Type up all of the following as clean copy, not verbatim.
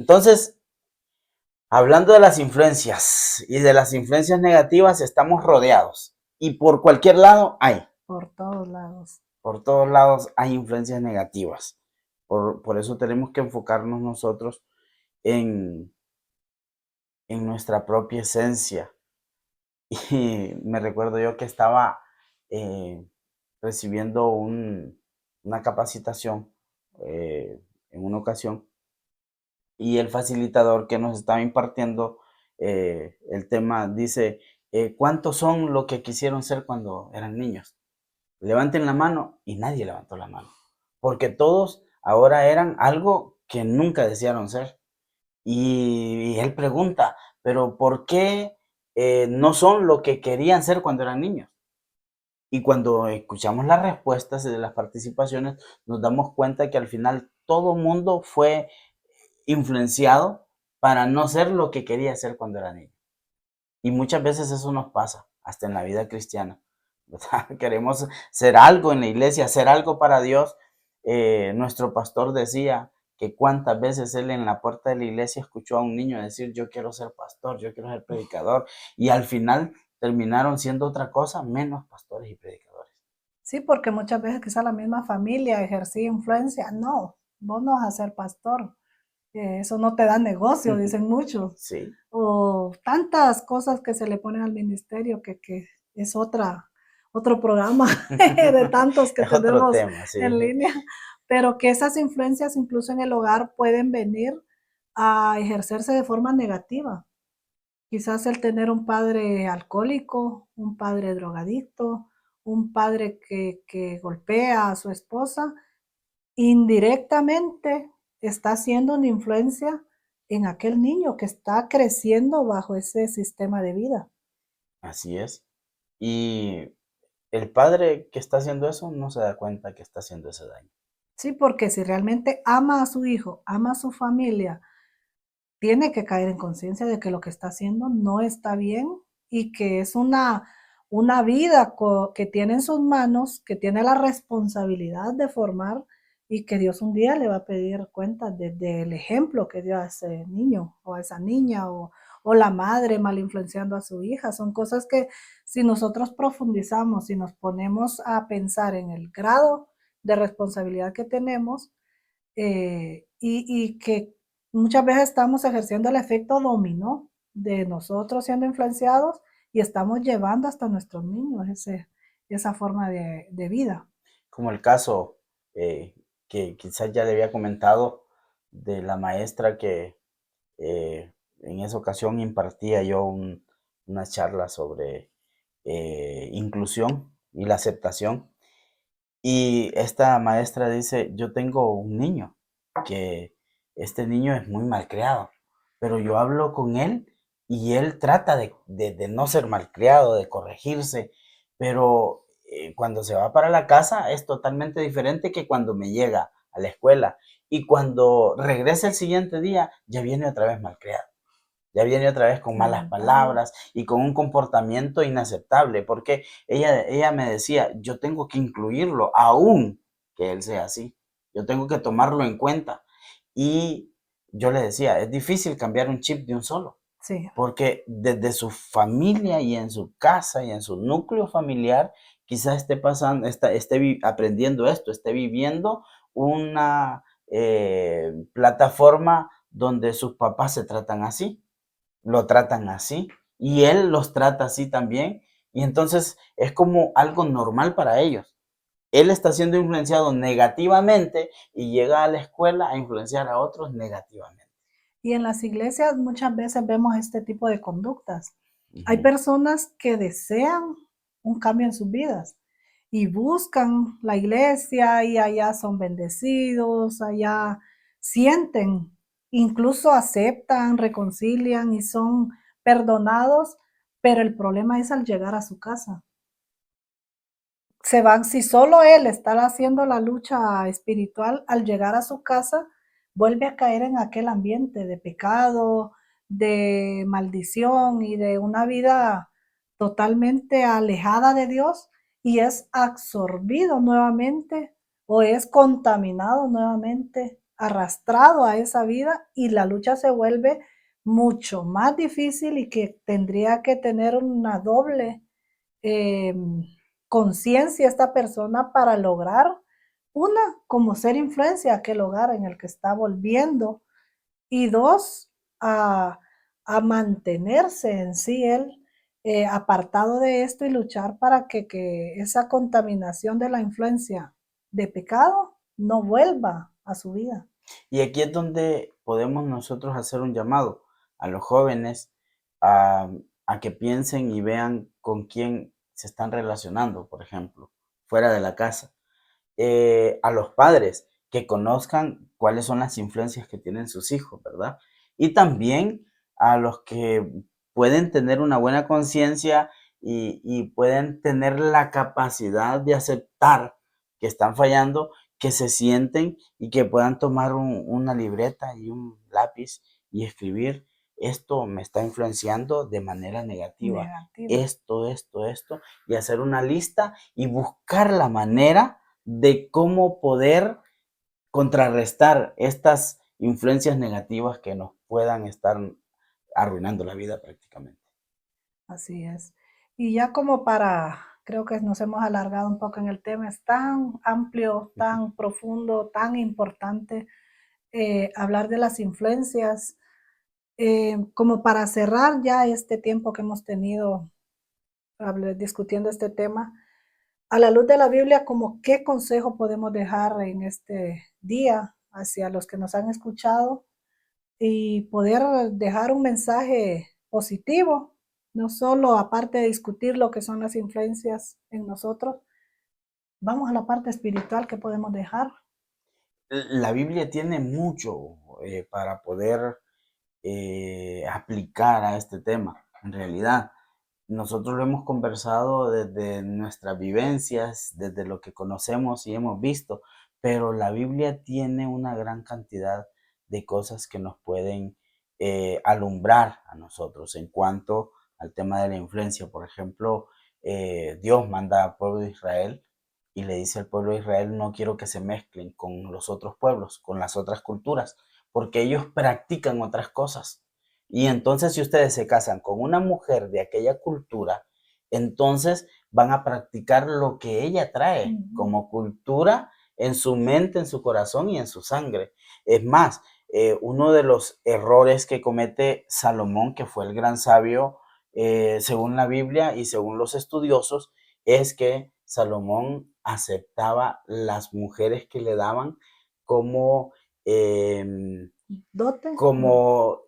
Entonces, hablando de las influencias y de las influencias negativas, estamos rodeados. Y por cualquier lado hay. Por todos lados. Por todos lados hay influencias negativas. Por eso tenemos que enfocarnos nosotros en, en nuestra propia esencia. Y me recuerdo yo que estaba eh, recibiendo una capacitación en una ocasión y el facilitador que nos estaba impartiendo el tema dice, ¿cuántos son lo que quisieron ser cuando eran niños? Levanten la mano y nadie levantó la mano, porque todos ahora eran algo que nunca desearon ser. Y él pregunta, pero ¿por qué no son lo que querían ser cuando eran niños? Y cuando escuchamos las respuestas de las participaciones, nos damos cuenta que al final todo mundo fue influenciado para no ser lo que quería ser cuando era niño. Y muchas veces eso nos pasa, hasta en la vida cristiana, ¿verdad? Queremos ser algo en la iglesia, hacer algo para Dios. Nuestro pastor decía que cuántas veces él en la puerta de la iglesia escuchó a un niño decir, yo quiero ser pastor, yo quiero ser predicador, y al final terminaron siendo otra cosa menos pastores y predicadores. Sí, porque muchas veces quizá la misma familia ejercía influencia. No, vos no vas a ser pastor. Eso no te da negocio, dicen muchos. Sí. O tantas cosas que se le ponen al ministerio que es otro programa de tantos que Es otro tenemos tema, sí. en línea, pero que esas influencias incluso en el hogar pueden venir a ejercerse de forma negativa. Quizás el tener un padre alcohólico, un padre drogadicto, un padre que golpea a su esposa, indirectamente está haciendo una influencia en aquel niño que está creciendo bajo ese sistema de vida. Así es. Y el padre que está haciendo eso no se da cuenta que está haciendo ese daño. Sí, porque si realmente ama a su hijo, ama a su familia, tiene que caer en conciencia de que lo que está haciendo no está bien y que es una vida que tiene en sus manos, que tiene la responsabilidad de formar y que Dios un día le va a pedir cuentas del ejemplo que dio a ese niño o a esa niña o la madre mal influenciando a su hija. Son cosas que si nosotros profundizamos, si nos ponemos a pensar en el grado de responsabilidad que tenemos, y que muchas veces estamos ejerciendo el efecto dominó de nosotros siendo influenciados y estamos llevando hasta nuestros niños esa forma de vida. Como el caso eh, que quizás ya le había comentado de la maestra que en esa ocasión impartía yo una charla sobre inclusión y la aceptación. Y esta maestra dice, yo tengo un niño, que este niño es muy malcriado, pero yo hablo con él y él trata de no ser malcriado, de corregirse, pero cuando se va para la casa es totalmente diferente que cuando me llega a la escuela. Y cuando regresa el siguiente día, ya viene otra vez malcriado. Ya viene otra vez con malas Lamentable. palabras y con un comportamiento inaceptable, porque ella me decía, yo tengo que incluirlo, aún que él sea así, yo tengo que tomarlo en cuenta. Y yo le decía, es difícil cambiar un chip de un solo, Sí. porque desde su familia y en su casa y en su núcleo familiar, quizás esté pasando, esté aprendiendo esto, esté viviendo una plataforma donde sus papás se tratan así, lo tratan así y él los trata así también. Y entonces es como algo normal para ellos. Él está siendo influenciado negativamente y llega a la escuela a influenciar a otros negativamente. Y en las iglesias muchas veces vemos este tipo de conductas. Hay Ujú. personas que desean un cambio en sus vidas y buscan la iglesia y allá son bendecidos, allá sienten, incluso aceptan, reconcilian y son perdonados, pero el problema es al llegar a su casa. Se van, si solo él está haciendo la lucha espiritual, al llegar a su casa, vuelve a caer en aquel ambiente de pecado, de maldición y de una vida totalmente alejada de Dios y es absorbido nuevamente o es contaminado nuevamente arrastrado a esa vida y la lucha se vuelve mucho más difícil y que tendría que tener una doble eh, conciencia esta persona para lograr una, como ser influencia a aquel hogar en el que está volviendo y dos, a mantenerse en sí él apartado de esto y luchar para que esa contaminación de la influencia de pecado no vuelva a su vida. Y aquí es donde podemos nosotros hacer un llamado a los jóvenes a, a que piensen y vean con quién se están relacionando, por ejemplo, fuera de la casa. A los padres que conozcan cuáles son las influencias que tienen sus hijos, ¿verdad? Y también a los que pueden tener una buena conciencia y pueden tener la capacidad de aceptar que están fallando, que se sienten y que puedan tomar una libreta y un lápiz y escribir, esto me está influenciando de manera negativa, Negativa. esto, y hacer una lista y buscar la manera de cómo poder contrarrestar estas influencias negativas que nos puedan estar arruinando la vida prácticamente. Así es. Y ya como para, creo que nos hemos alargado un poco en el tema, es tan amplio, tan profundo, tan importante hablar de las influencias. Como para cerrar ya este tiempo que hemos tenido discutiendo este tema, a la luz de la Biblia, como qué consejo podemos dejar en este día hacia los que nos han escuchado y poder dejar un mensaje positivo, no solo aparte de discutir lo que son las influencias en nosotros, vamos a la parte espiritual que podemos dejar. La Biblia tiene mucho para poder aplicar a este tema, en realidad. Nosotros lo hemos conversado desde nuestras vivencias, desde lo que conocemos y hemos visto, pero la Biblia tiene una gran cantidad de cosas que nos pueden alumbrar a nosotros en cuanto al tema de la influencia. Por ejemplo, Dios manda al pueblo de Israel y le dice al pueblo de Israel, no quiero que se mezclen con los otros pueblos, con las otras culturas, porque ellos practican otras cosas. Y entonces si ustedes se casan con una mujer de aquella cultura, entonces van a practicar lo que ella trae como cultura en su mente, en su corazón y en su sangre. Es más, uno de los errores que comete Salomón, que fue el gran sabio, según la Biblia y según los estudiosos, es que Salomón aceptaba las mujeres que le daban como ¿Dote? como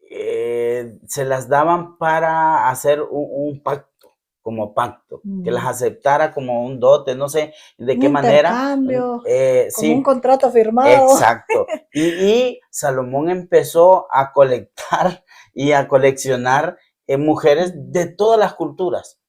se las daban para hacer un pacto, como pacto, que las aceptara como un dote, no sé de Un qué manera. intercambio, como un Sí, contrato firmado. exacto. Y Salomón empezó a colectar y a coleccionar mujeres de todas las culturas.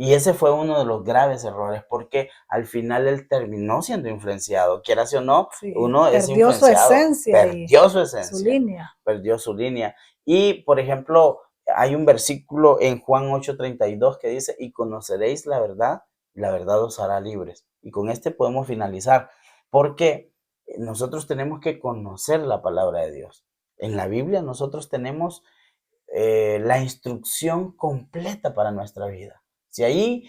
Y ese fue uno de los graves errores, porque al final él terminó siendo influenciado, quieras o no, Sí, uno es perdió su influenciado, esencia y perdió su su esencia, línea. perdió su línea. Y, por ejemplo, hay un versículo en Juan 8:32 que dice, y conoceréis la verdad os hará libres. Y con este podemos finalizar, porque nosotros tenemos que conocer la palabra de Dios. En la Biblia nosotros tenemos la instrucción completa para nuestra vida. Si ahí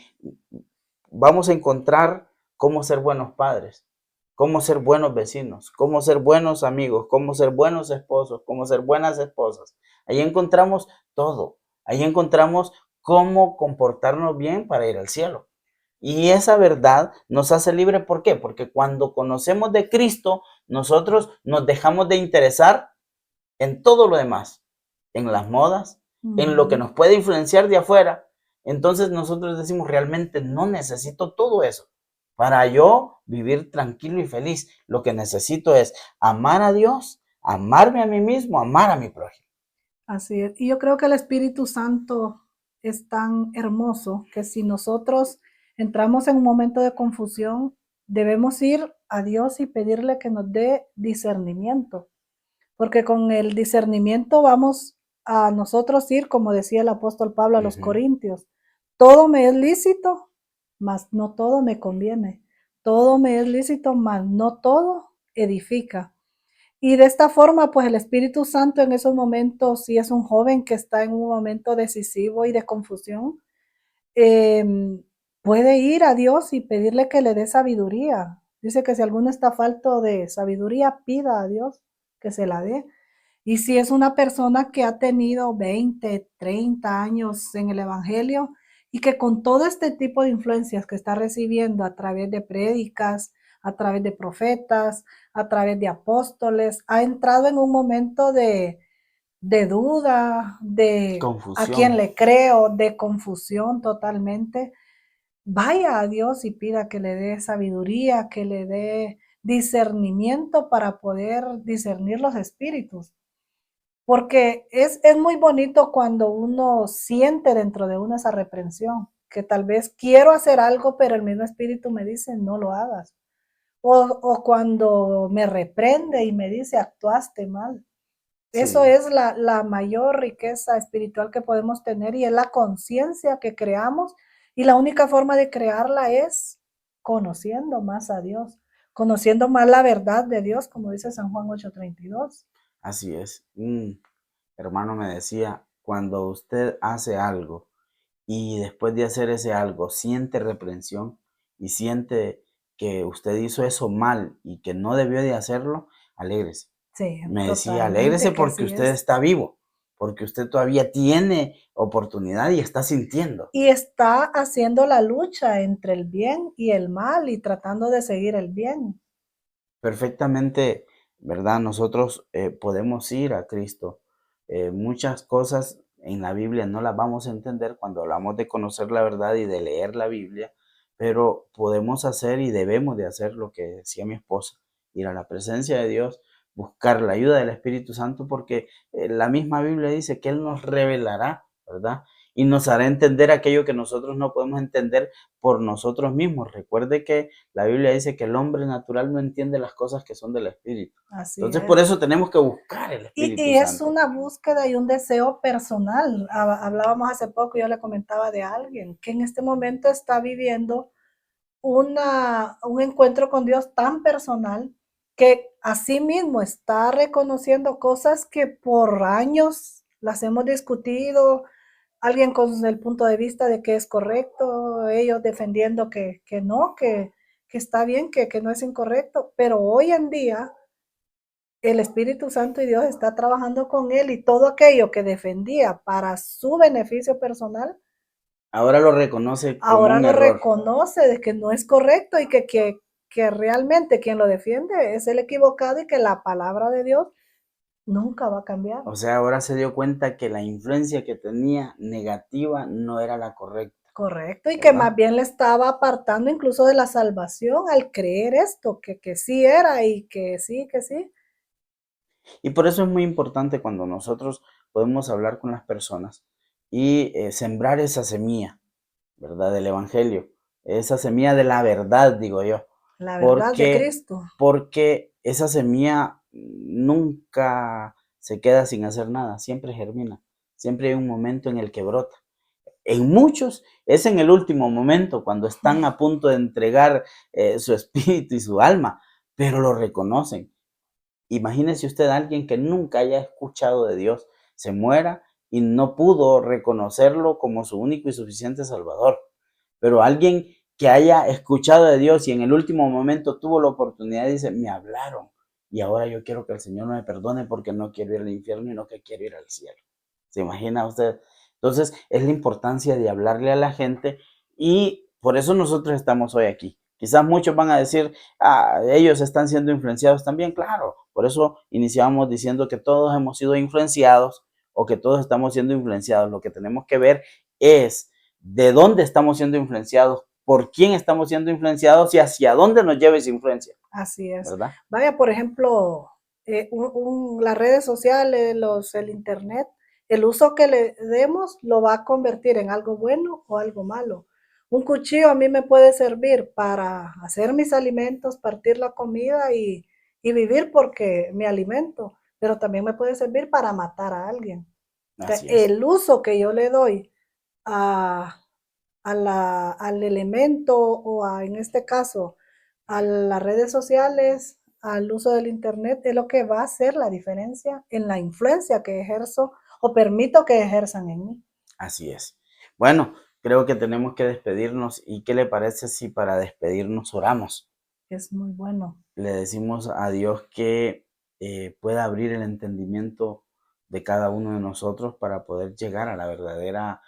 vamos a encontrar cómo ser buenos padres, cómo ser buenos vecinos, cómo ser buenos amigos, cómo ser buenos esposos, cómo ser buenas esposas. Ahí encontramos todo. Ahí encontramos cómo comportarnos bien para ir al cielo. Y esa verdad nos hace libre, ¿por qué? Porque cuando conocemos de Cristo, nosotros nos dejamos de interesar en todo lo demás, en las modas, en lo que nos puede influenciar de afuera. Entonces nosotros decimos, realmente no necesito todo eso para yo vivir tranquilo y feliz. Lo que necesito es amar a Dios, amarme a mí mismo, amar a mi prójimo. Así es. Y yo creo que el Espíritu Santo es tan hermoso que si nosotros entramos en un momento de confusión, debemos ir a Dios y pedirle que nos dé discernimiento, porque con el discernimiento vamos a nosotros ir, como decía el apóstol Pablo a los Corintios, todo me es lícito, mas no todo me conviene. Todo me es lícito, mas no todo edifica. Y de esta forma, pues el Espíritu Santo en esos momentos, si es un joven que está en un momento decisivo y de confusión, em, puede ir a Dios y pedirle que le dé sabiduría. Dice que si alguno está falto de sabiduría, pida a Dios que se la dé. Y si es una persona que ha tenido 20, 30 años en el Evangelio y que con todo este tipo de influencias que está recibiendo a través de prédicas, a través de profetas, a través de apóstoles, ha entrado en un momento de duda, de a quién Confusión. le creo, de confusión totalmente, vaya a Dios y pida que le dé sabiduría, que le dé discernimiento para poder discernir los espíritus. Porque es muy bonito cuando uno siente dentro de uno esa reprensión, que tal vez quiero hacer algo, pero el mismo espíritu me dice, no lo hagas. O cuando me reprende y me dice, actuaste mal. Eso Sí, es la mayor riqueza espiritual que podemos tener y es la conciencia que creamos y la única forma de crearla es conociendo más a Dios, conociendo más la verdad de Dios, como dice San Juan 8:32. así es. Un hermano me decía, cuando usted hace algo y después de hacer ese algo siente reprensión y siente que usted hizo eso mal y que no debió de hacerlo, alégrese. Sí, Me decía, alégrese totalmente que porque así usted es. está vivo, porque usted todavía tiene oportunidad y está sintiendo. Y está haciendo la lucha entre el bien y el mal y tratando de seguir el bien. Perfectamente, ¿verdad? Nosotros podemos ir a Cristo. Muchas cosas en la Biblia no las vamos a entender cuando hablamos de conocer la verdad y de leer la Biblia, pero podemos hacer y debemos de hacer lo que decía mi esposa, ir a la presencia de Dios, buscar la ayuda del Espíritu Santo, porque la misma Biblia dice que Él nos revelará, ¿verdad? Y nos hará entender aquello que nosotros no podemos entender por nosotros mismos. Recuerde que la Biblia dice que el hombre natural no entiende las cosas que son del Espíritu. Así Entonces, por es. eso tenemos que buscar el Y Espíritu es Santo. una búsqueda y un deseo personal. Hablábamos hace poco, yo le comentaba de alguien que en este momento está viviendo un encuentro con Dios tan personal que así mismo está reconociendo cosas que por años las hemos discutido, alguien con el punto de vista de que es correcto, ellos defendiendo que no, que está bien, que no es incorrecto, pero hoy en día el Espíritu Santo y Dios está trabajando con él y todo aquello que defendía para su beneficio personal, Ahora lo reconoce como ahora un lo error. reconoce de que no es correcto y que realmente quien lo defiende es el equivocado y que la palabra de Dios nunca va a cambiar. O sea, ahora se dio cuenta que la influencia que tenía negativa no era la correcta, Correcto, y que ¿verdad? más bien le estaba apartando incluso de la salvación al creer esto, que sí era y que sí, que sí. Y por eso es muy importante cuando nosotros podemos hablar con las personas y sembrar esa semilla, ¿verdad? Del Evangelio, esa semilla de la verdad, digo yo, La verdad de porque, Cristo. porque esa semilla nunca se queda sin hacer nada, siempre germina, siempre hay un momento en el que brota. En muchos es en el último momento, cuando están a punto de entregar su espíritu y su alma, pero lo reconocen. Imagínese usted a alguien que nunca haya escuchado de Dios, se muera y no pudo reconocerlo como su único y suficiente Salvador. Pero alguien que haya escuchado de Dios y en el último momento tuvo la oportunidad y dice, me hablaron y ahora yo quiero que el Señor me perdone porque no quiero ir al infierno y no que quiero ir al cielo. ¿Se imagina usted? Entonces es la importancia de hablarle a la gente y por eso nosotros estamos hoy aquí. Quizás muchos van a decir, ellos están siendo influenciados también, claro. Por eso iniciamos diciendo que todos hemos sido influenciados o que todos estamos siendo influenciados. Lo que tenemos que ver es de dónde estamos siendo influenciados, por quién estamos siendo influenciados y hacia dónde nos lleva esa influencia, Así es. ¿verdad? Vaya, por ejemplo, las redes sociales, el internet, el uso que le demos lo va a convertir en algo bueno o algo malo. Un cuchillo a mí me puede servir para hacer mis alimentos, partir la comida y vivir porque me alimento, pero también me puede servir para matar a alguien. Así es. El uso que yo le doy a, al elemento o en este caso a las redes sociales, al uso del Internet es lo que va a hacer la diferencia en la influencia que ejerzo o permito que ejerzan en mí. Así es. Bueno, creo que tenemos que despedirnos. ¿Y qué le parece si para despedirnos oramos? Es muy bueno. Le decimos a Dios que pueda abrir el entendimiento de cada uno de nosotros para poder llegar a la verdadera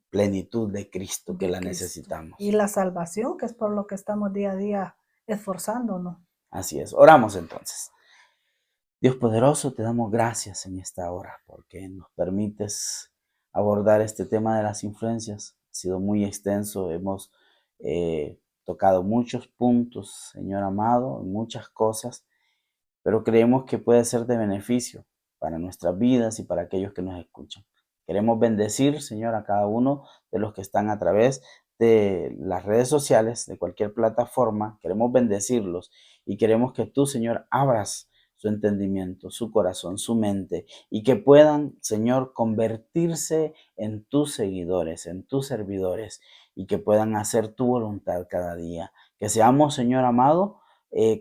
plenitud de Cristo que De la Cristo. Y necesitamos. la salvación, que es por lo que estamos día a día esforzándonos. Así es. Oramos entonces. Dios poderoso, te damos gracias en esta hora porque nos permites abordar este tema de las influencias. Ha sido muy extenso, hemos tocado muchos puntos, Señor amado, muchas cosas, pero creemos que puede ser de beneficio para nuestras vidas y para aquellos que nos escuchan. Queremos bendecir, Señor, a cada uno de los que están a través de las redes sociales, de cualquier plataforma. Queremos bendecirlos y queremos que tú, Señor, abras su entendimiento, su corazón, su mente, y que puedan, Señor, convertirse en tus seguidores, en tus servidores, y que puedan hacer tu voluntad cada día. Que seamos, Señor amado,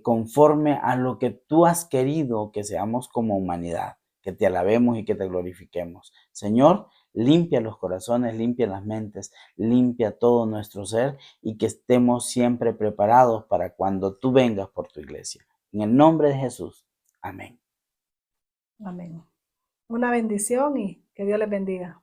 conforme a lo que tú has querido que seamos como humanidad, que te alabemos y que te glorifiquemos. Señor, limpia los corazones, limpia las mentes, limpia todo nuestro ser y que estemos siempre preparados para cuando tú vengas por tu iglesia. En el nombre de Jesús. Amén. Amén. Una bendición y que Dios les bendiga.